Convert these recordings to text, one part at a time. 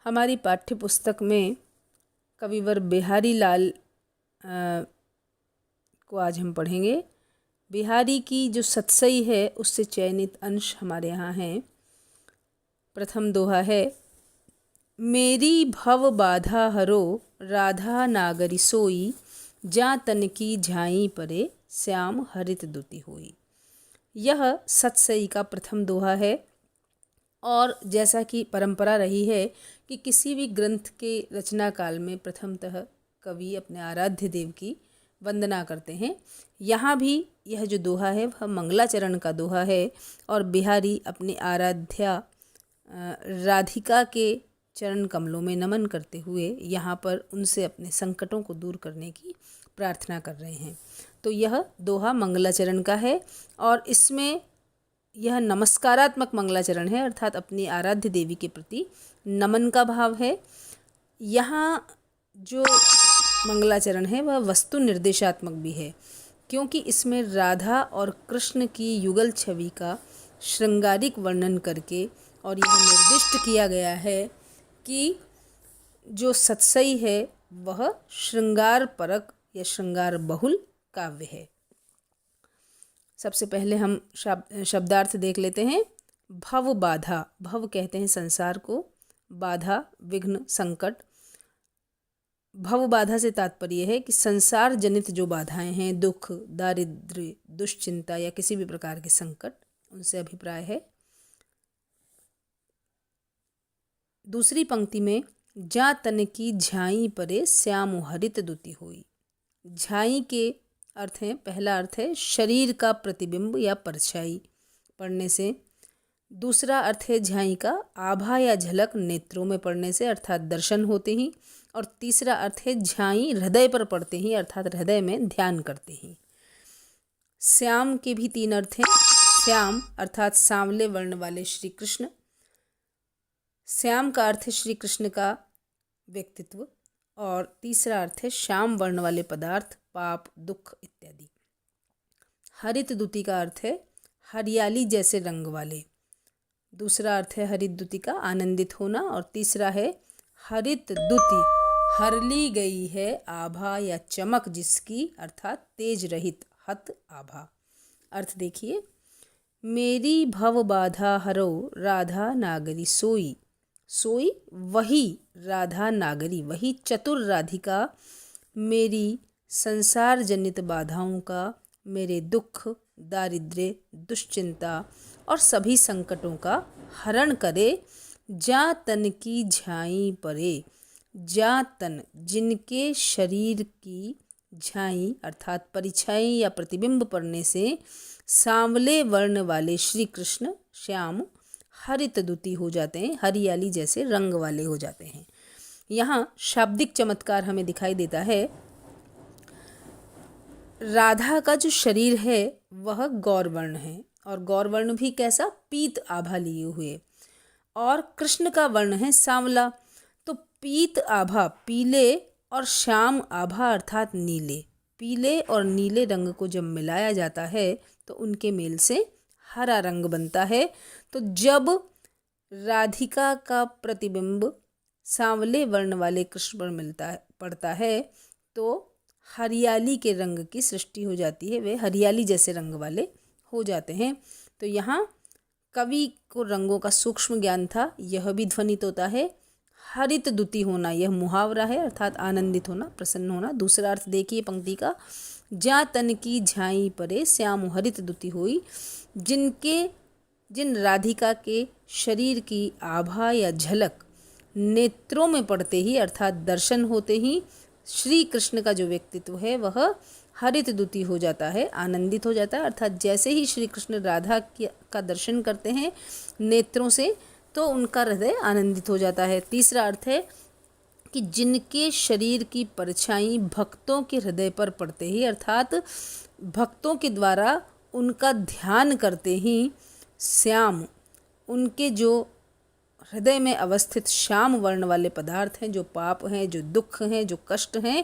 हमारी पाठ्य पुस्तक में कविवर बिहारी लाल को आज हम पढ़ेंगे। बिहारी की जो सतसई है उससे चयनित अंश हमारे यहाँ हैं। प्रथम दोहा है, मेरी भव बाधा हरो राधा नागरी सोई, जा तन की झाई परे श्याम हरित दुति होई। यह सतसई का प्रथम दोहा है और जैसा कि परंपरा रही है कि किसी भी ग्रंथ के रचना काल में प्रथमतः कवि अपने आराध्य देव की वंदना करते हैं। यहाँ भी यह जो दोहा है वह मंगलाचरण का दोहा है और बिहारी अपनी आराध्या राधिका के चरण कमलों में नमन करते हुए यहाँ पर उनसे अपने संकटों को दूर करने की प्रार्थना कर रहे हैं। तो यह दोहा मंगलाचरण का है और इसमें यह नमस्कारात्मक मंगलाचरण है, अर्थात अपनी आराध्य देवी के प्रति नमन का भाव है। यहाँ जो मंगलाचरण है वह वस्तु निर्देशात्मक भी है, क्योंकि इसमें राधा और कृष्ण की युगल छवि का श्रृंगारिक वर्णन करके और यह निर्दिष्ट किया गया है कि जो सतसई है वह श्रृंगार परक या श्रृंगार बहुल काव्य है। सबसे पहले हम शब्दार्थ देख लेते हैं। भव बाधा, भव कहते हैं संसार को, बाधा विघ्न संकट। भव बाधा से तात्पर्य है कि संसार जनित जो बाधाएं हैं, दुख दारिद्र्य दुश्चिंता या किसी भी प्रकार के संकट, उनसे अभिप्राय है। दूसरी पंक्ति में जा तन की झाई परे श्याम हरित दुति होई। झाई के अर्थ हैं, पहला अर्थ है शरीर का प्रतिबिंब या परछाई पड़ने से। दूसरा अर्थ है झाई का आभा या झलक नेत्रों में पड़ने से, अर्थात दर्शन होते ही। और तीसरा अर्थ है झाई हृदय पर पड़ते ही, अर्थात हृदय में ध्यान करते ही। श्याम के भी तीन अर्थ हैं। श्याम अर्थात सांवले वर्ण वाले श्री कृष्ण। श्याम का अर्थ है श्री कृष्ण का व्यक्तित्व और तीसरा अर्थ है श्याम वर्ण वाले पदार्थ, पाप दुख इत्यादि। हरित दुति का अर्थ है हरियाली जैसे रंग वाले। दूसरा अर्थ है हरित दुति का आनंदित होना और तीसरा है हरित दुति हरली गई है आभा या चमक जिसकी, अर्थात तेज रहित हत आभा। अर्थ देखिए, मेरी भव बाधा हरो राधा नागरी सोई। सोई वही राधा नागरी, वही चतुर राधिका मेरी संसार जनित बाधाओं का, मेरे दुख दारिद्र्य दुश्चिंता और सभी संकटों का हरण करे। जा तन की झाई परे, जा तन जिनके शरीर की झाई अर्थात परिछाई या प्रतिबिंब पड़ने से सांवले वर्ण वाले श्री कृष्ण श्याम हरित दुति हो जाते हैं, हरियाली जैसे रंग वाले हो जाते हैं। यहाँ शाब्दिक चमत्कार हमें दिखाई देता है। राधा का जो शरीर है वह गौरवर्ण है और गौरवर्ण भी कैसा, पीत आभा लिए हुए, और कृष्ण का वर्ण है सांवला। तो पीत आभा पीले और श्याम आभा अर्थात नीले, पीले और नीले रंग को जब मिलाया जाता है तो उनके मेल से हरा रंग बनता है। तो जब राधिका का प्रतिबिंब सांवले वर्ण वाले कृष्ण पर पड़ता है तो हरियाली के रंग की सृष्टि हो जाती है, वे हरियाली जैसे रंग वाले हो जाते हैं। तो यहाँ कवि को रंगों का सूक्ष्म ज्ञान था, यह भी ध्वनित होता है। हरित दुति होना यह मुहावरा है, अर्थात आनंदित होना, प्रसन्न होना। दूसरा अर्थ देखिए पंक्ति का, जा तन की झाई परे श्याम हरित दुति होई। जिन राधिका के शरीर की आभा या झलक नेत्रों में पड़ते ही, अर्थात दर्शन होते ही, श्री कृष्ण का जो व्यक्तित्व है वह हरित दुति हो जाता है, आनंदित हो जाता है। अर्थात जैसे ही श्री कृष्ण राधा का दर्शन करते हैं नेत्रों से तो उनका हृदय आनंदित हो जाता है। तीसरा अर्थ है कि जिनके शरीर की परछाई भक्तों के हृदय पर पड़ते ही, अर्थात भक्तों के द्वारा उनका ध्यान करते ही श्याम, उनके जो हृदय में अवस्थित श्याम वर्ण वाले पदार्थ हैं, जो पाप हैं, जो दुख हैं, जो कष्ट हैं,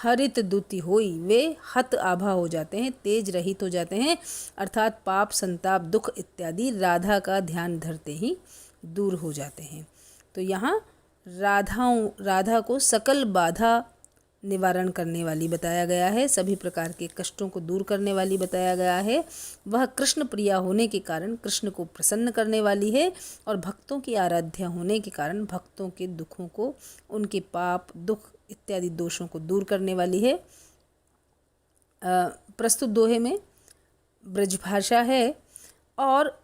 हरित दुति होई, वे हत आभा हो जाते हैं, तेज रहित हो जाते हैं, अर्थात पाप संताप दुख इत्यादि राधा का ध्यान धरते ही दूर हो जाते हैं। तो यहाँ राधा को सकल बाधा निवारण करने वाली बताया गया है, सभी प्रकार के कष्टों को दूर करने वाली बताया गया है। वह कृष्ण प्रिया होने के कारण कृष्ण को प्रसन्न करने वाली है और भक्तों की आराध्या होने के कारण भक्तों के दुखों को, उनके पाप दुख इत्यादि दोषों को दूर करने वाली है। प्रस्तुत दोहे में ब्रजभाषा है और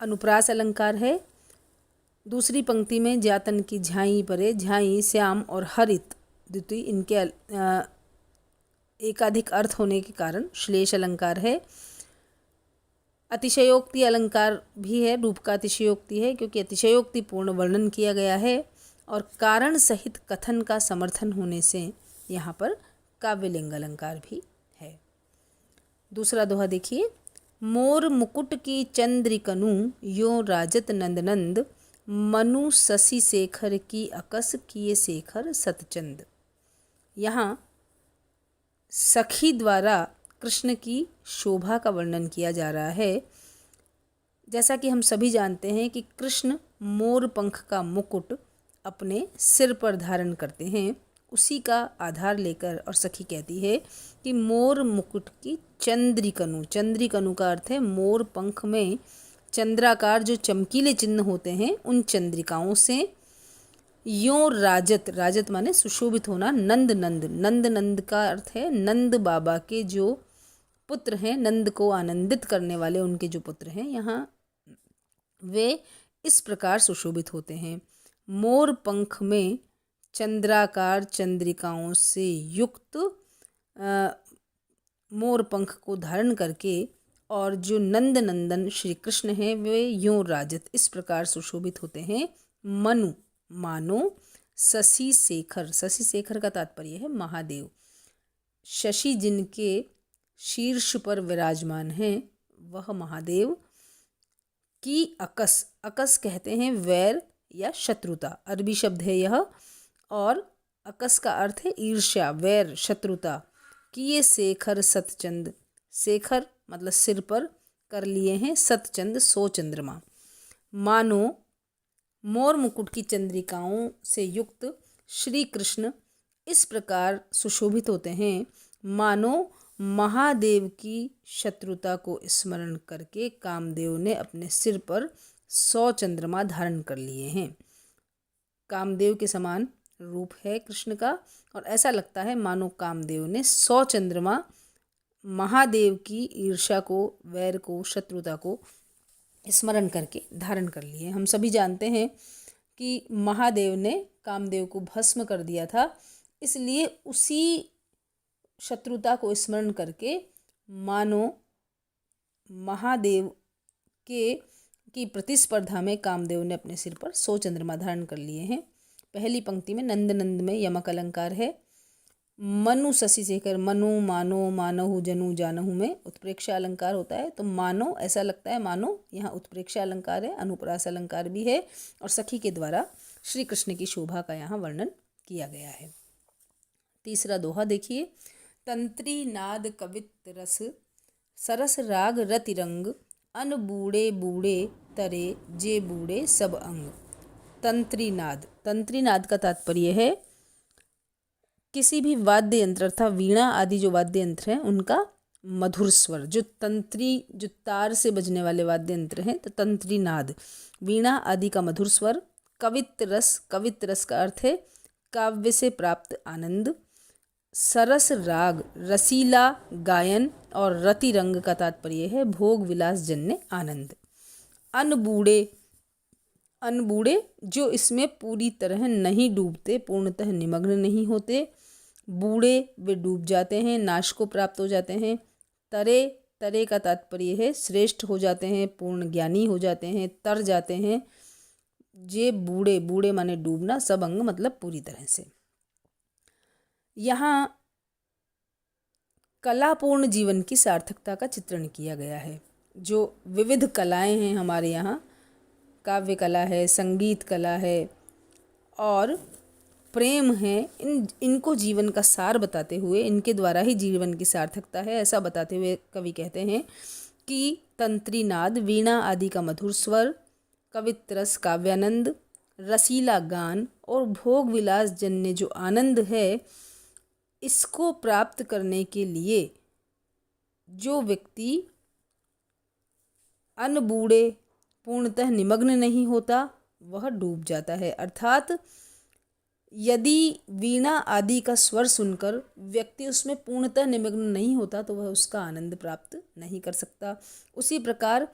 अनुप्रास अलंकार है। दूसरी पंक्ति में जातन की झाई परे, झाई श्याम और हरित द्वितीय इनके एकाधिक अर्थ होने के कारण श्लेष अलंकार है। अतिशयोक्ति अलंकार भी है, रूप का अतिशयोक्ति है क्योंकि अतिशयोक्ति पूर्ण वर्णन किया गया है और कारण सहित कथन का समर्थन होने से यहाँ पर काव्यलिंग अलंकार भी है। दूसरा दोहा देखिए, मोर मुकुट की चंद्रिकनु यो राजत नंदनंद, मनु शशि शेखर की अकस किए शेखर सतचंद। यहाँ सखी द्वारा कृष्ण की शोभा का वर्णन किया जा रहा है। जैसा कि हम सभी जानते हैं कि कृष्ण मोर पंख का मुकुट अपने सिर पर धारण करते हैं, उसी का आधार लेकर और सखी कहती है कि मोर मुकुट की चंद्रिकनु, चंद्रिकनु का अर्थ है मोर पंख में चंद्राकार जो चमकीले चिन्ह होते हैं उन चंद्रिकाओं से यों राजत, राजत माने सुशोभित होना, नंद नंद, नंद नंद का अर्थ है नंद बाबा के जो पुत्र हैं, नंद को आनंदित करने वाले उनके जो पुत्र हैं, यहाँ वे इस प्रकार सुशोभित होते हैं। मोर पंख में चंद्राकार चंद्रिकाओं से युक्त मोर पंख को धारण करके और जो नंद नंदन श्री कृष्ण हैं वे यों राजत इस प्रकार सुशोभित होते हैं। मनु मानो, शशि शेखर, शशि शेखर का तात्पर्य है महादेव, शशि जिनके शीर्ष पर विराजमान हैं वह महादेव की अकस, अकस कहते हैं वैर या शत्रुता, अरबी शब्द है यह और अकस का अर्थ है ईर्ष्या, वैर, शत्रुता। किए शेखर सतचंद, शेखर मतलब सिर पर कर लिए हैं सतचंद 100 चंद्रमा। मानो मोर मुकुट की चंद्रिकाओं से युक्त श्री कृष्ण इस प्रकार सुशोभित होते हैं मानो महादेव की शत्रुता को स्मरण करके कामदेव ने अपने सिर पर 100 चंद्रमा धारण कर लिए हैं। कामदेव के समान रूप है कृष्ण का और ऐसा लगता है मानो कामदेव ने 100 चंद्रमा महादेव की ईर्ष्या को, वैर को, शत्रुता को स्मरण करके धारण कर लिए। हम सभी जानते हैं कि महादेव ने कामदेव को भस्म कर दिया था, इसलिए उसी शत्रुता को स्मरण करके मानो महादेव की प्रतिस्पर्धा में कामदेव ने अपने सिर पर 100 चंद्रमा धारण कर लिए हैं। पहली पंक्ति में नंद नंद में यमक अलंकार है। मनु शशि शेखर, मनु मानो, मानहु जनु जानहु में उत्प्रेक्षा अलंकार होता है, तो मानो ऐसा लगता है मानो यहाँ उत्प्रेक्षा अलंकार है, अनुप्रास अलंकार भी है और सखी के द्वारा श्री कृष्ण की शोभा का यहाँ वर्णन किया गया है। तीसरा दोहा देखिए, तंत्री नाद कवित रस, सरस राग रतिरंग, अन बूढ़े बूढ़े तरे जे बूढ़े सब अंग। तंत्री नाद, तंत्री नाद का तात्पर्य है किसी भी वाद्य यंत्र अर्थात वीणा आदि जो वाद्य यंत्र हैं उनका मधुर स्वर, जो तंत्री, जो तार से बजने वाले वाद्य यंत्र हैं, तो तंत्री नाद, वीणा आदि का मधुर स्वर। कवित रस, कवित रस का अर्थ है काव्य से प्राप्त आनंद। सरस राग, रसीला गायन और रति रंग का तात्पर्य है भोग विलास जन्य आनंद। अनबूढ़े, अनबूढ़े जो इसमें पूरी तरह नहीं डूबते, पूर्णतः निमग्न नहीं होते। बूढ़े वे डूब जाते हैं, नाश को प्राप्त हो जाते हैं। तरे, तरे का तात्पर्य है श्रेष्ठ हो जाते हैं, पूर्ण ज्ञानी हो जाते हैं, तर जाते हैं। जे बूढ़े, बूढ़े माने डूबना, सब अंग मतलब पूरी तरह से। यहाँ कलापूर्ण जीवन की सार्थकता का चित्रण किया गया है। जो विविध कलाएं हैं हमारे यहाँ, काव्य कला है, संगीत कला है और प्रेम है, इनको जीवन का सार बताते हुए, इनके द्वारा ही जीवन की सार्थकता है ऐसा बताते हुए कवि कहते हैं कि तंत्री नाद, वीणा आदि का मधुर स्वर, कवित रस काव्यानंद, रसीला गान और भोग विलास जन्य जो आनंद है, इसको प्राप्त करने के लिए जो व्यक्ति अनबूढ़े पूर्णतः निमग्न नहीं होता वह डूब जाता है। अर्थात यदि वीणा आदि का स्वर सुनकर व्यक्ति उसमें पूर्णतः निमग्न नहीं होता तो वह उसका आनंद प्राप्त नहीं कर सकता। उसी प्रकार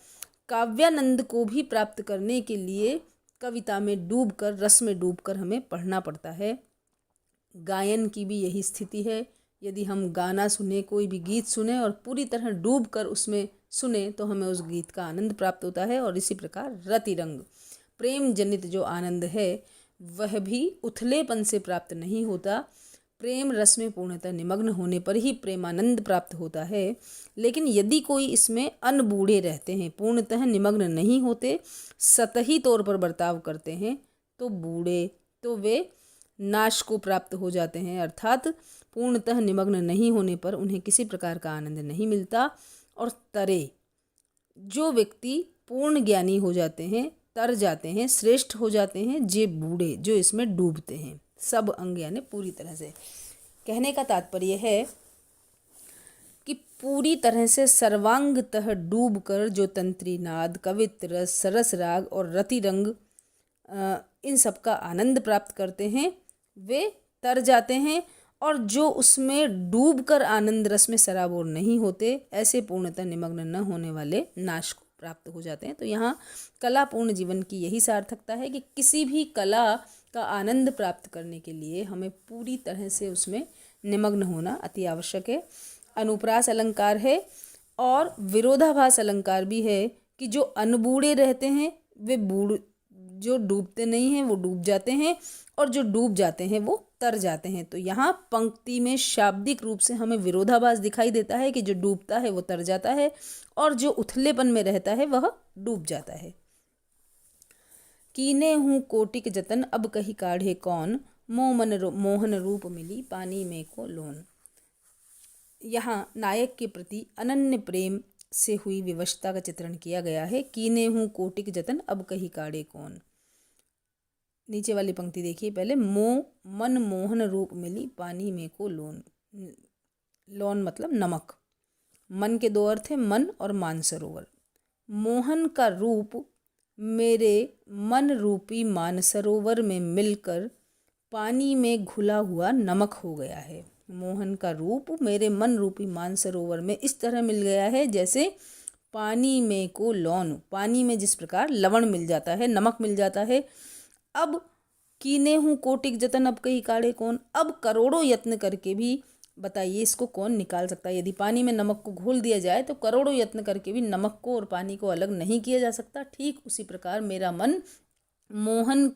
काव्यानंद को भी प्राप्त करने के लिए कविता में डूबकर, रस में डूबकर हमें पढ़ना पड़ता है। गायन की भी यही स्थिति है। यदि हम गाना सुने, कोई भी गीत सुने और पूरी तरह डूबकर उसमें सुने तो हमें उस गीत का आनंद प्राप्त होता है। और इसी प्रकार रतिरंग, प्रेम जनित जो आनंद है वह भी उथलेपन से प्राप्त नहीं होता। प्रेम रस में पूर्णतः निमग्न होने पर ही प्रेमानंद प्राप्त होता है। लेकिन यदि कोई इसमें अनबूढ़े रहते हैं, पूर्णतः निमग्न नहीं होते, सतही तौर पर बर्ताव करते हैं, तो बूढ़े तो वे नाश को प्राप्त हो जाते हैं। अर्थात पूर्णतः निमग्न नहीं होने पर उन्हें किसी प्रकार का आनंद नहीं मिलता। और तरे, जो व्यक्ति पूर्ण ज्ञानी हो जाते हैं, तर जाते हैं, श्रेष्ठ हो जाते हैं, जे बूढ़े जो इसमें डूबते हैं, सब अंग यानी पूरी तरह से। कहने का तात्पर्य है कि पूरी तरह से सर्वांगतः डूबकर जो तंत्री नाद, कवित्र रस, सरस राग और रतिरंग इन सब का आनंद प्राप्त करते हैं, वे तर जाते हैं। और जो उसमें डूबकर आनंद रस में सराबोर नहीं होते, ऐसे पूर्णतः निमग्न न होने वाले नाश को प्राप्त हो जाते हैं। तो यहाँ कलापूर्ण जीवन की यही सार्थकता है कि किसी भी कला का आनंद प्राप्त करने के लिए हमें पूरी तरह से उसमें निमग्न होना अति आवश्यक है। अनुप्रास अलंकार है और विरोधाभास अलंकार भी है कि जो अनबूढ़े रहते हैं वे जो डूबते नहीं हैं वो डूब जाते हैं, और जो डूब जाते हैं वो तर जाते हैं। तो यहाँ पंक्ति में शाब्दिक रूप से हमें विरोधाभास दिखाई देता है कि जो डूबता है वो तर जाता है और जो उथलेपन में रहता है वह डूब जाता है। कीने हूँ कोटिक जतन अब कही काढ़े कौन, मोहन रूप मिली पानी में को लोन। यहाँ नायक के प्रति अनन्य प्रेम से हुई विवशता का चित्रण किया गया है। कीने हूँ कोटिक जतन अब कही काढ़े कौन। नीचे वाली पंक्ति देखिए पहले, मन मोहन रूप मिली पानी में को लोन। लोन मतलब नमक। मन के दो अर्थ हैं, मन और मानसरोवर। मोहन का रूप मेरे मन रूपी मानसरोवर में मिलकर पानी में घुला हुआ नमक हो गया है। मोहन का रूप मेरे मन रूपी मानसरोवर में इस तरह मिल गया है जैसे पानी में को लौन, पानी में जिस प्रकार लवण मिल जाता है, नमक मिल जाता है। अब कीने हूँ कोटिक जतन अब कही काढ़े कौन। अब करोड़ों यत्न करके भी बताइए इसको कौन निकाल सकता है। यदि पानी में नमक को घोल दिया जाए तो करोड़ों यत्न करके भी नमक को और पानी को अलग नहीं किया जा सकता। ठीक उसी प्रकार मेरा मन मोहन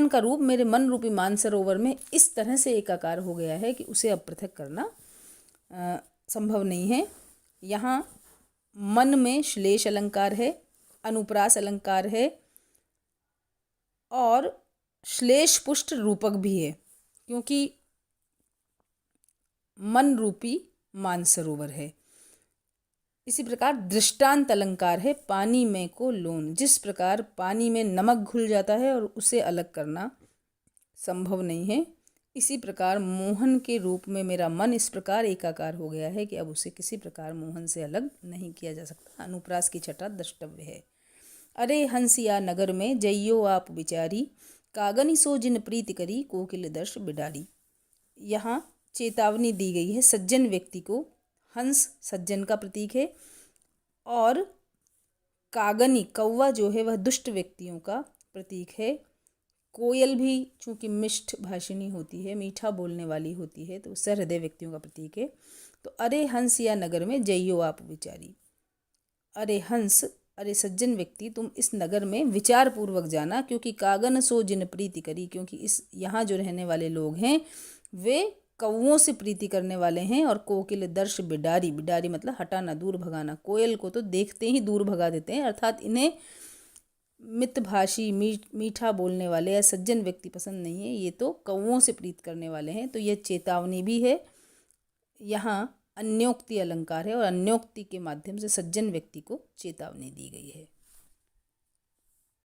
का रूप मेरे मन रूपी मानसरोवर में इस तरह से एकाकार हो गया है कि उसे अब पृथक करना संभव नहीं है। यहाँ मन में श्लेष अलंकार है, अनुप्रास अलंकार है और श्लेष पुष्ट रूपक भी है, क्योंकि मन रूपी मानसरोवर है। इसी प्रकार दृष्टांत अलंकार है, पानी में को लोन। जिस प्रकार पानी में नमक घुल जाता है और उसे अलग करना संभव नहीं है, इसी प्रकार मोहन के रूप में मेरा मन इस प्रकार एकाकार हो गया है कि अब उसे किसी प्रकार मोहन से अलग नहीं किया जा सकता। अनुप्रास की छठा द्रष्टव्य है। अरे हंसिया नगर में जइयो आप बिचारी, कागनि सो जिन प्रीति करी कोकिल दर्श बिडारी। यहाँ चेतावनी दी गई है सज्जन व्यक्ति को। हंस सज्जन का प्रतीक है और कागनी कौवा जो है वह दुष्ट व्यक्तियों का प्रतीक है। कोयल भी चूँकि मिष्ठ भाषिणी होती है, मीठा बोलने वाली होती है, तो सहृदय व्यक्तियों का प्रतीक है। तो अरे हंस या नगर में जइयो आप विचारी। अरे हंस, अरे सज्जन व्यक्ति, तुम इस नगर में विचार पूर्वक जाना, क्योंकि कागन सो जिन प्रीति करी, क्योंकि इस यहाँ जो रहने वाले लोग हैं वे कौवों से प्रीति करने वाले हैं। और कोकिल दर्श बिडारी, बिडारी मतलब हटाना, दूर भगाना। कोयल को तो देखते ही दूर भगा देते हैं, अर्थात इन्हें मितभाषी मीठा बोलने वाले या सज्जन व्यक्ति पसंद नहीं है, ये तो कौवों से प्रीत करने वाले हैं। तो यह चेतावनी भी है। यहाँ अन्योक्ति अलंकार है और अन्योक्ति के माध्यम से सज्जन व्यक्ति को चेतावनी दी गई है।